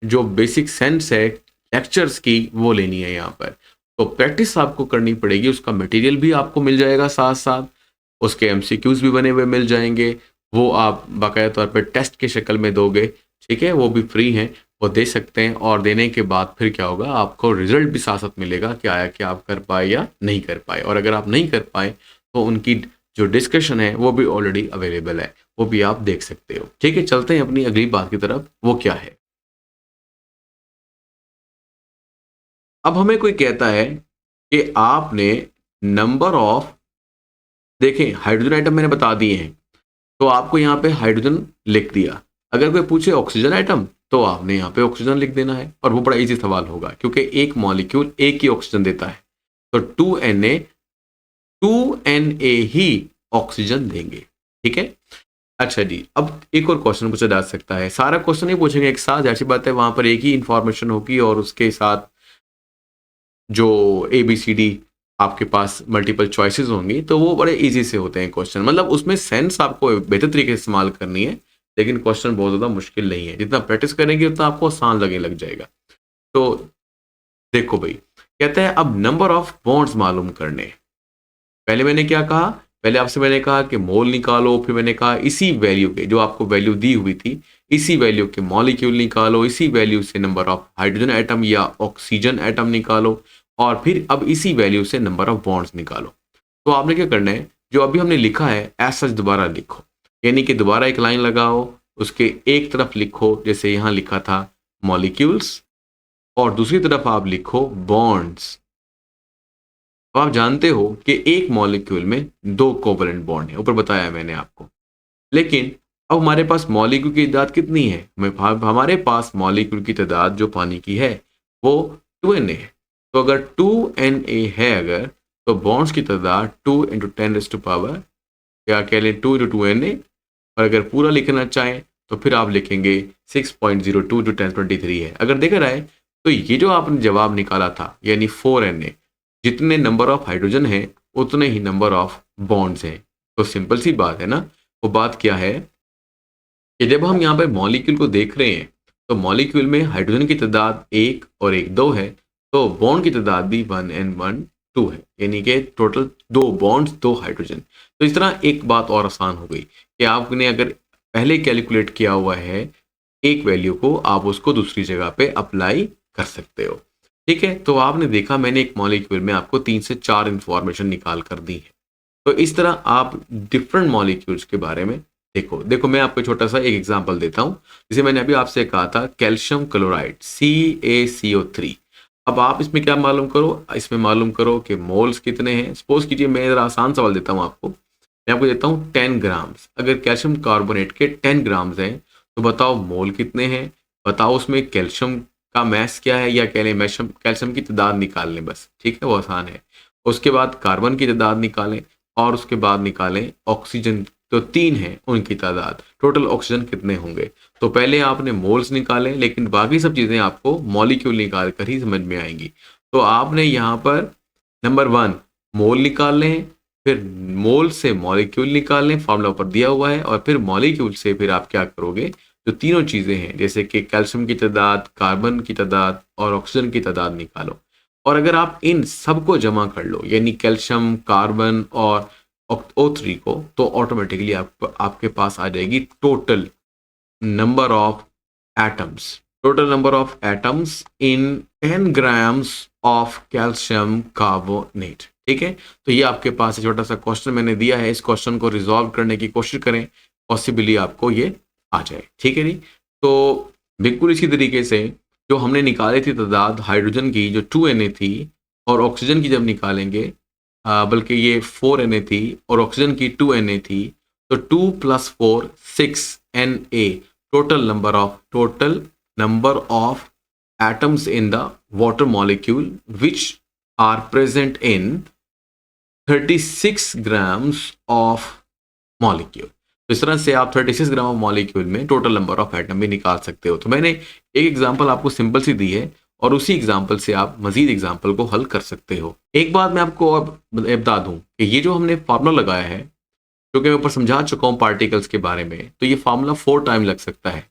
जो बेसिक सेंस है लेक्चर्स की वो लेनी है यहाँ पर, तो प्रैक्टिस आपको करनी पड़ेगी। उसका मटेरियल भी आपको मिल जाएगा, साथ साथ उसके एमसीक्यूज भी बने हुए मिल जाएंगे, वो आप बाकायदा तौर पर टेस्ट की शक्ल में दोगे। ठीक है, वो भी फ्री हैं, वो दे सकते हैं। और देने के बाद फिर क्या होगा, आपको रिजल्ट भी साथ साथ मिलेगा कि आया कि आप कर पाए या नहीं कर पाए। और अगर आप नहीं कर पाए तो उनकी जो डिस्कशन है वो भी ऑलरेडी अवेलेबल है, वो भी आप देख सकते हो। ठीक है, चलते हैं अपनी अगली बात की तरफ। वो क्या है, अब हमें कोई कहता है कि आपने नंबर ऑफ, देखें हाइड्रोजन आइटम मैंने बता दिए हैं, तो आपको यहाँ पे हाइड्रोजन लिख दिया। अगर कोई पूछे ऑक्सीजन आइटम, तो आपने यहाँ पे ऑक्सीजन लिख देना है, और वो बड़ा इजी सवाल होगा क्योंकि एक मॉलिक्यूल एक ही ऑक्सीजन देता है, तो 2Na ही ऑक्सीजन देंगे। ठीक है, अच्छा जी, अब एक और क्वेश्चन पूछा जा सकता है। सारा क्वेश्चन नहीं पूछेंगे एक साथ, ऐसी बात है, वहां पर एक ही इंफॉर्मेशन होगी और उसके साथ जो ABCD आपके पास मल्टीपल चॉइसेस होंगी, तो वो बड़े इजी से होते हैं क्वेश्चन। मतलब उसमें सेंस आपको बेहतर तरीके से इस्तेमाल करनी है, लेकिन क्वेश्चन बहुत ज़्यादा मुश्किल नहीं है। जितना प्रैक्टिस करेंगे उतना आपको आसान लगने लग जाएगा। तो देखो भाई, कहता है अब नंबर ऑफ बॉन्ड्स मालूम करने। पहले मैंने क्या कहा, पहले आपसे मैंने कहा कि मोल निकालो, फिर मैंने कहा इसी वैल्यू के, जो आपको वैल्यू दी हुई थी, इसी वैल्यू के मॉलिक्यूल निकालो, इसी वैल्यू से नंबर ऑफ हाइड्रोजन एटम या ऑक्सीजन एटम निकालो, और फिर अब इसी वैल्यू से नंबर ऑफ बॉन्ड्स निकालो। तो आपने क्या करना है, जो अभी हमने लिखा है ऐसा दोबारा लिखो, यानी कि दोबारा एक लाइन लगाओ, उसके एक तरफ लिखो जैसे यहाँ लिखा था मॉलिक्यूल्स, और दूसरी तरफ आप लिखो बॉन्ड्स। तो आप जानते हो कि एक मॉलिक्यूल में 2 कोवलेंट बॉन्ड है, ऊपर बताया मैंने आपको। लेकिन अब हमारे पास मॉलिक्यूल की तादाद कितनी है, हमारे पास मॉलिक्यूल की तादाद जो पानी की है वो 2Na है। तो अगर 2Na है अगर, तो बॉन्ड्स की तादाद 2 × 10⁻, क्या कह लें 2 × 2Na। और अगर पूरा लिखना चाहें तो फिर आप लिखेंगे 6.02 × 10⁻³ है। अगर देखा जाए तो ये जो आपने जवाब निकाला था, यानी 4Na, जितने नंबर ऑफ हाइड्रोजन है उतने ही नंबर ऑफ बॉन्ड्स हैं। तो सिंपल सी बात है ना। वो बात क्या है कि जब हम यहाँ पे मॉलिक्यूल को देख रहे हैं, तो मॉलिक्यूल में हाइड्रोजन की तादाद 1 और 1 2 है, तो बॉन्ड की तादाद भी 1 and 1 2 है, यानी कि टोटल 2 बॉन्ड्स 2 हाइड्रोजन। तो इस तरह एक बात और आसान हो गई कि आपने अगर पहले कैलकुलेट किया हुआ है एक वैल्यू को, आप उसको दूसरी जगह पे अप्लाई कर सकते हो। ठीक है, तो आपने देखा मैंने एक मॉलिक्यूल में आपको 3 से 4 इंफॉर्मेशन निकाल कर दी है। तो इस तरह आप डिफरेंट मॉलिक्यूल्स के बारे में देखो मैं आपको छोटा सा एक एग्जांपल देता हूं। जैसे मैंने अभी आपसे कहा था कैल्शियम क्लोराइड CaCO3। अब आप इसमें क्या मालूम करो, इसमें मालूम करो कि मोल्स कितने हैं। सपोज कीजिए मैं जरा आसान सवाल देता हूं आपको, मैं आपको देता हूं 10 ग्राम्स। अगर कैल्शियम कार्बोनेट के 10 ग्राम्स हैं तो बताओ मोल कितने हैं, बताओ उसमें कैल्शियम का मैस क्या है, या कह लें कैल्शियम की तादाद निकाल लें बस। ठीक है, वो आसान है। उसके बाद कार्बन की तादाद निकालें, और उसके बाद निकालें ऑक्सीजन, तो 3 है उनकी तादाद, टोटल ऑक्सीजन कितने होंगे। तो पहले आपने मोल्स निकालें, लेकिन बाकी सब चीज़ें आपको मॉलिक्यूल निकाल कर ही समझ में आएंगी। तो आपने यहाँ पर नंबर 1 मोल निकाल लें, फिर मोल से मॉलिक्यूल निकाल लें, फार्मूला ऊपर दिया हुआ है, और फिर मॉलिक्यूल से फिर आप क्या करोगे, जो तीनों चीज़ें हैं जैसे कि कैल्शियम की तादाद, कार्बन की तादाद और ऑक्सीजन की तादाद निकालो। और अगर आप इन सबको जमा कर लो, यानी कैल्शियम, कार्बन और O3 को, तो ऑटोमेटिकली आपके पास आ जाएगी total number of atoms, total number of atoms in 10 grams of calcium carbonate. ठीक है, तो ये आपके पास छोटा सा क्वेश्चन मैंने दिया है, इस क्वेश्चन को रिजॉल्व करने की कोशिश करें, पॉसिबली आपको ये आ जाए। ठीक है जी, तो बिल्कुल इसी तरीके से जो हमने निकाली थी तादाद हाइड्रोजन की जो 2Na थी, और ऑक्सीजन की जब निकालेंगे बल्कि ये 4Na थी और ऑक्सीजन की 2Na थी, तो 2 + 4 6Na total number of atoms in the water molecule which are present in 36 grams of molecule। तो इस तरह से आप 36 ग्राम ऑफ मॉलिक्यूल में टोटल नंबर ऑफ एटम भी निकाल सकते हो। तो मैंने एक एग्जांपल आपको सिंपल सी दी है और उसी एग्जांपल से आप मजीद एग्जांपल को हल कर सकते हो। एक बात मैं आपको अब बता दूं कि ये जो हमने फार्मूला लगाया है, जो कि मैं ऊपर समझा चुका हूँ पार्टिकल्स के बारे में, तो ये फार्मूला 4 टाइम लग सकता है।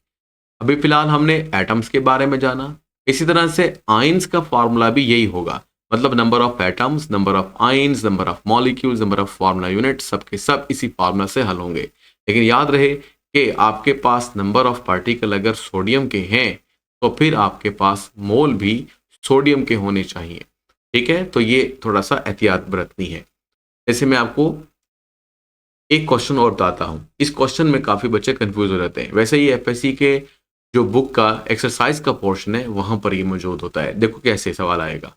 अभी फिलहाल हमने एटम्स के बारे में जाना, इसी तरह से आयंस का फार्मूला भी यही होगा, मतलब number of atoms, number of ions, number of molecules, number of formula unit, सबके सब इसी फार्मूला से हल होंगे। लेकिन याद रहे कि आपके पास नंबर ऑफ पार्टिकल अगर सोडियम के हैं तो फिर आपके पास मोल भी सोडियम के होने चाहिए। ठीक है, तो ये थोड़ा सा एहतियात बरतनी है। जैसे मैं आपको एक क्वेश्चन और बताता हूं, इस क्वेश्चन में काफी बच्चे कंफ्यूज हो जाते हैं। वैसे ये एफएससी के जो बुक का एक्सरसाइज का पोर्शन है वहां पर ये मौजूद होता है। देखो कैसे सवाल आएगा,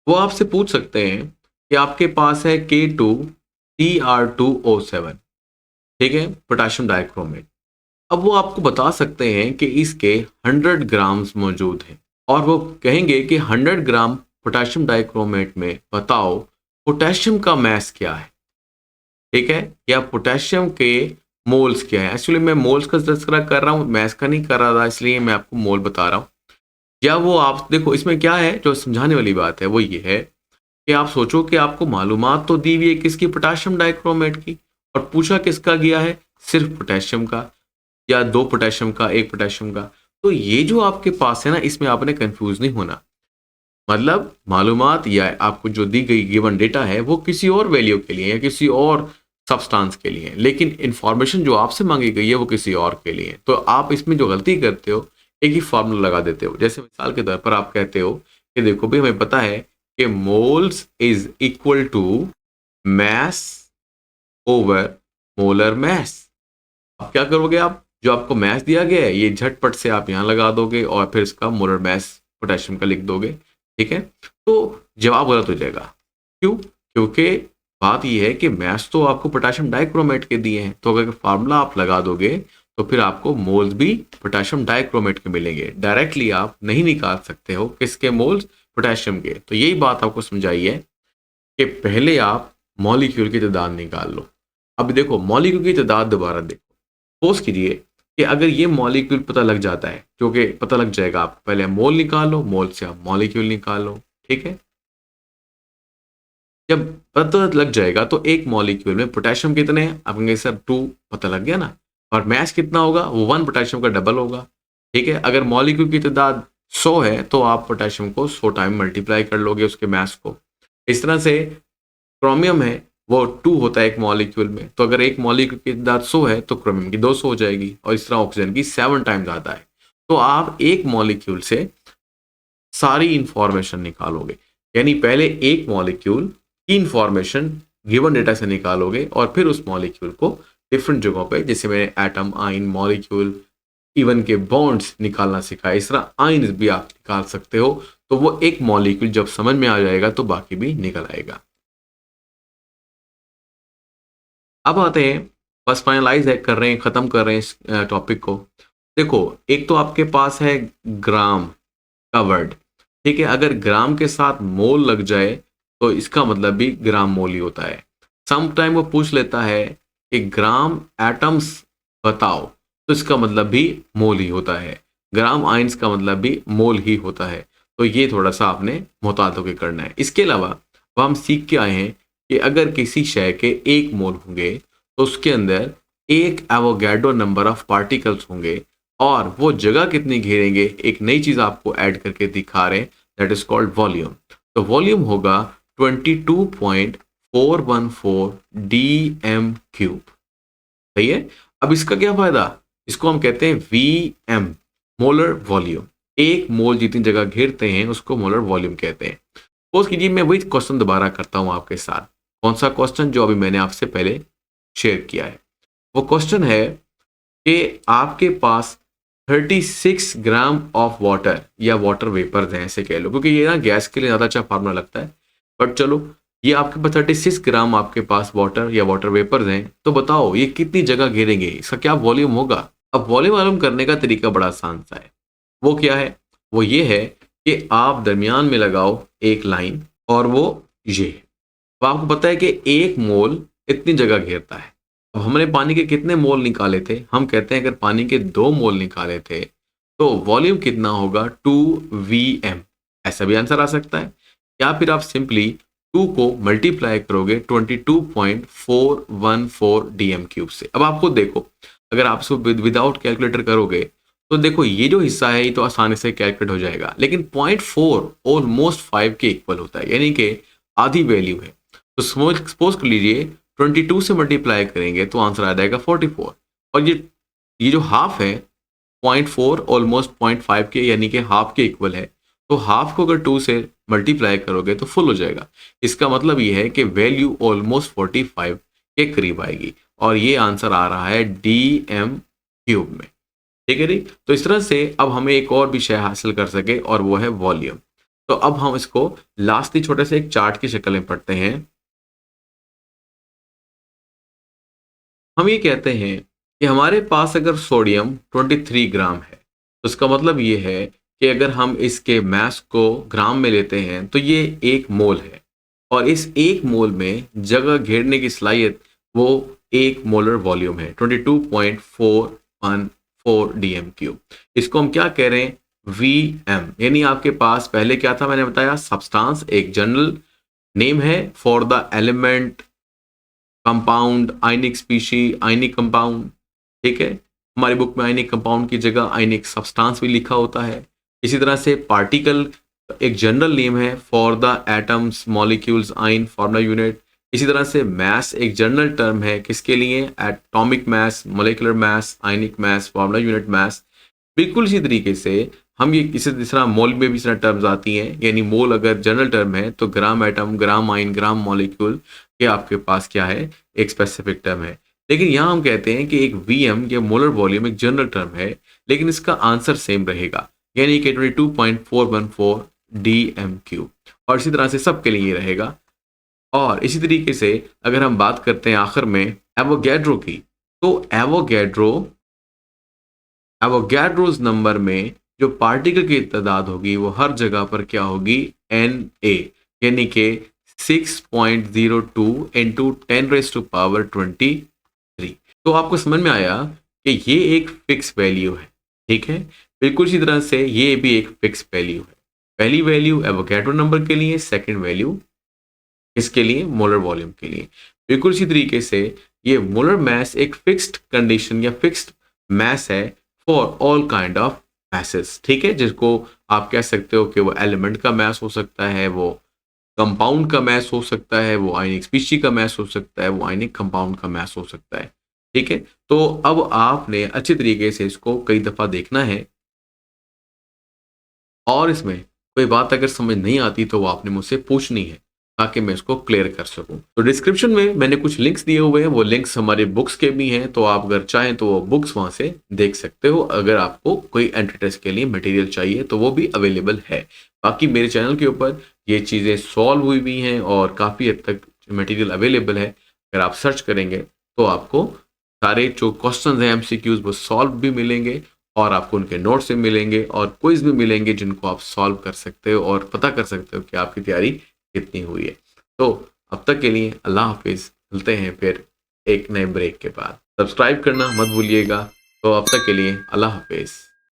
वो आपसे पूछ सकते हैं कि आपके पास है K2Cr2O7, ठीक है, पोटेशियम डाइक्रोमेट। अब वो आपको बता सकते हैं कि इसके 100 ग्राम्स मौजूद हैं और वो कहेंगे कि 100 ग्राम पोटेशियम डाइक्रोमेट में बताओ पोटेशियम का मैस क्या है। ठीक है, या पोटेशियम के मोल्स क्या है। एक्चुअली मैं मोल्स का तस्करा कर रहा हूँ, मैस का नहीं कर रहा था, इसलिए मैं आपको मोल बता रहा हूँ। या वो आप देखो इसमें क्या है, जो समझाने वाली बात है वो ये है कि आप सोचो कि आपको मालूमात तो दी हुई है किसकी, पोटेशियम डाइक्रोमेट की, और पूछा किसका गया है, सिर्फ पोटेशियम का, या 2 पोटेशियम का, 1 पोटेशियम का। तो ये जो आपके पास है ना, इसमें आपने कंफ्यूज नहीं होना। मतलब मालूमात या आपको जो दी गई गिवन डेटा है वो किसी और वैल्यू के लिए या किसी और सब्सटेंस के लिए है, लेकिन इंफॉर्मेशन जो आपसे मांगी गई है वो किसी और के लिए है। तो आप इसमें जो गलती करते हो, एक ही फॉर्मूला लगा देते हो। जैसे मिसाल के तौर पर आप कहते हो कि देखो भाई हमें पता है कि moles is equal to mass over molar mass. अब क्या करोगे, आप जो आपको मैस दिया गया है ये झटपट से आप यहाँ लगा दोगे और फिर इसका मोलर मैस पोटेशियम का लिख दोगे। ठीक है, तो जवाब गलत हो जाएगा। क्यों? क्योंकि बात यह है कि मैस तो आपको पोटेशियम डाइक्रोमेट के दिए हैं, तो अगर फार्मूला आप लगा दोगे तो फिर आपको मोल्स भी पोटेशियम डाइक्रोमेट के मिलेंगे। डायरेक्टली आप नहीं निकाल सकते हो किसके मोल्स, पोटेशियम के। तो यही बात आपको समझाई है कि पहले आप मॉलिक्यूल की तादाद निकाल लो। अब देखो मॉलिक्यूल की तादाद दोबारा देखो, सपोज कीजिए कि अगर ये मॉलिक्यूल पता लग जाता है, जो कि पता लग जाएगा, आप पहले मोल निकालो, मोल से आप मॉलिक्यूल निकालो। ठीक है, जब पता लग जाएगा तो एक मॉलिक्यूल में पोटेशियम कितने हैं, आप कहेंगे सर 2, पता लग गया ना। और मैस कितना होगा, वो 1 पोटेशियम का डबल होगा। ठीक है, अगर मॉलिक्यूल की तादाद 100 है तो आप पोटेशियम को 100 टाइम मल्टीप्लाई कर लोगे उसके मैस को। इस तरह से क्रोमियम है वो 2 होता है एक मॉलिक्यूल में, तो अगर एक मॉलिक्यूल की तादाद 100 है तो क्रोमियम की 200 हो जाएगी, और इस तरह ऑक्सीजन की 7 टाइम ज़्यादा है। तो आप एक मॉलिक्यूल से सारी इंफॉर्मेशन निकालोगे, यानी पहले एक मॉलिक्यूल की इंफॉर्मेशन गिवन डेटा से निकालोगे और फिर उस मॉलिक्यूल को डिफरेंट जगहों पे, जैसे मैंने एटम, आयन, मॉलिक्यूल, इवन के बॉन्ड्स निकालना सिखाया, इस तरह आयन्स भी आप निकाल सकते हो। तो वो एक मॉलिक्यूल जब समझ में आ जाएगा तो बाकी भी निकल आएगा। अब आते हैं, बस फाइनलाइज कर रहे हैं, खत्म कर रहे हैं इस टॉपिक को। देखो एक तो आपके पास है ग्राम का वर्ड। ठीक है, अगर ग्राम के साथ मोल लग जाए तो इसका मतलब भी ग्राम मोल ही होता है। सम टाइम वो पूछ लेता है कि ग्राम एटम्स बताओ, तो इसका मतलब भी मोल ही होता है। ग्राम आयंस का मतलब भी मोल ही होता है। तो ये थोड़ा सा आपने मोहतात होकर करना है। इसके अलावा अब हम सीख के आए हैं कि अगर किसी शय के 1 मोल होंगे तो उसके अंदर 1 एवोगैड्रो नंबर ऑफ पार्टिकल्स होंगे, और वो जगह कितनी घेरेंगे, एक नई चीज आपको ऐड करके दिखा रहे हैं, दैट इज कॉल्ड वॉल्यूम। तो वॉल्यूम होगा 414 dm क्यूब। सही है। अब इसका क्या फायदा, इसको हम कहते हैं Vm, मोलर वॉल्यूम। एक मोल जितनी जगह घेरते हैं उसको मोलर वॉल्यूम कहते हैं। सपोज कीजिए मैं वही क्वेश्चन दोबारा करता हूं आपके साथ। कौन सा क्वेश्चन, जो अभी मैंने आपसे पहले शेयर किया है। वो क्वेश्चन है कि आपके पास 36 ग्राम ऑफ वाटर या वाटर वेपर्स हैं, ऐसे कह लो, क्योंकि ये ना गैस के लिए ज़्यादा अच्छा फार्मूला लगता है। बट चलो, ये आपके पास 36 ग्राम आपके पास वाटर या वाटर वेपर्स हैं, तो बताओ ये कितनी जगह घेरेंगे, इसका क्या वॉल्यूम होगा। अब वॉल्यूम मालूम करने का तरीका बड़ा आसान सा है। वो क्या है, वो ये है कि आप दरमियान में लगाओ एक लाइन, और वो ये है। अब आपको पता है कि एक मोल इतनी जगह घेरता है। अब हमने पानी के कितने मोल निकाले थे, हम कहते हैं अगर पानी के 2 मोल निकाले थे तो वॉल्यूम कितना होगा, 2Vm। ऐसा भी आंसर आ सकता है, या फिर आप सिंपली 2 को मल्टीप्लाई करोगे 22.414 dm क्यूब से। अब आप खुद देखो, अगर आप इसको विदाउट कैलकुलेटर करोगे तो देखो ये जो हिस्सा है ये तो आसानी से कैलकुलेट हो जाएगा, लेकिन 0.4 ऑलमोस्ट 5 के इक्वल होता है, यानी कि आधी वैल्यू है। तो सपोज कर लीजिए 22 से मल्टीप्लाई करेंगे तो आंसर आ जाएगा 44। और ये जो हाफ है 0.4 ऑलमोस्ट 0.5 के, यानी कि हाफ के इक्वल है। तो हाफ को अगर 2 से मल्टीप्लाई करोगे तो फुल हो जाएगा। इसका मतलब ये है कि वैल्यू ऑलमोस्ट 45 के करीब आएगी, और ये आंसर आ रहा है dm क्यूब में। ठीक है जी। तो इस तरह से अब हमें एक और विषय हासिल कर सके, और वो है वॉल्यूम। तो अब हम इसको लास्ट ही छोटे से एक चार्ट की शक्ल में पढ़ते हैं। हम ये कहते हैं कि हमारे पास अगर सोडियम 23 ग्राम है, तो इसका मतलब ये है कि अगर हम इसके मास को ग्राम में लेते हैं तो ये 1 मोल है, और इस 1 मोल में जगह घेरने की सलाहियत वो 1 मोलर वॉल्यूम है, 22.414 dm क्यूब। इसको हम क्या कह रहे हैं, Vm। यानी आपके पास पहले क्या था, मैंने बताया सब्सटेंस एक जनरल नेम है for the element, compound, ionic species, ionic compound. ठीक है, हमारी बुक में आयनिक कंपाउंड की जगह आयनिक सब्सटेंस भी लिखा होता है। इसी तरह से पार्टिकल एक जनरल नेम है for the atoms, molecules, ion, formula unit. इसी तरह से मैस एक जनरल टर्म है किसके लिए, एटॉमिक मैस, मोलिकुलर मैस, आयनिक मैस, फॉर्मुला यूनिट मैस। बिल्कुल इसी तरीके से हम ये इसी तरह मोल में भी इस तरह टर्म्स आती हैं, यानी मोल अगर जनरल टर्म है तो ग्राम एटम, ग्राम आयन, ग्राम मॉलिक्यूल के आपके पास क्या है, एक स्पेसिफिक टर्म है। लेकिन यहाँ हम कहते हैं कि एक Vm या मोलर वॉल्यूम एक जनरल टर्म है, लेकिन इसका आंसर सेम रहेगा, यानी कि 22.414 dm क्यूब। और इसी तरह से सबके लिए ये रहेगा। और इसी तरीके से अगर हम बात करते हैं आखिर में एवोगैड्रो की, तो एवोगैड्रोज नंबर में जो पार्टिकल की तादाद होगी वो हर जगह पर क्या होगी, Na, यानी कि 6.02 इंटू 10⁻23। तो आपको समझ में आया कि ये एक फिक्स वैल्यू है। ठीक है, बिल्कुल इसी तरह से ये भी एक फिक्स वैल्यू है। पहली वैल्यू एवोगैड्रो नंबर के लिए, सेकंड वैल्यू इसके लिए, मोलर वॉल्यूम के लिए। बिल्कुल इसी तरीके से ये मोलर मास एक फिक्स्ड कंडीशन या फिक्स्ड मास है for all kind of masses. ठीक है, जिसको आप कह सकते हो कि वो एलिमेंट का मास हो सकता है, वो कंपाउंड का मास हो सकता है, वो आयनिक स्पीशी का मास हो सकता है, वो आयनिक कंपाउंड का मास हो सकता है। ठीक है, तो अब आपने अच्छी तरीके से इसको कई दफा देखना है, और इसमें कोई बात अगर समझ नहीं आती तो वो आपने मुझसे पूछनी है, ताकि मैं इसको क्लियर कर सकूं। तो डिस्क्रिप्शन में मैंने कुछ लिंक्स दिए हुए हैं, वो लिंक्स हमारे बुक्स के भी हैं, तो आप अगर चाहें तो वो बुक्स वहां से देख सकते हो। अगर आपको कोई एंट्री टेस्ट के लिए मटेरियल चाहिए तो वो भी अवेलेबल है। बाकी मेरे चैनल के ऊपर ये चीज़ें सॉल्व हुई भी हैं, और काफ़ी हद तक मटेरियल अवेलेबल है। अगर आप सर्च करेंगे तो आपको सारे जो क्वेश्चन हैं MCQs वो सॉल्व भी मिलेंगे, और आपको उनके नोट्स भी मिलेंगे, और क्विज भी मिलेंगे जिनको आप सॉल्व कर सकते हो और पता कर सकते हो कि आपकी तैयारी कितनी हुई है। तो अब तक के लिए अल्लाह हाफिज, मिलते हैं फिर एक नए ब्रेक के बाद। सब्सक्राइब करना मत भूलिएगा। तो अब तक के लिए अल्लाह हाफिज।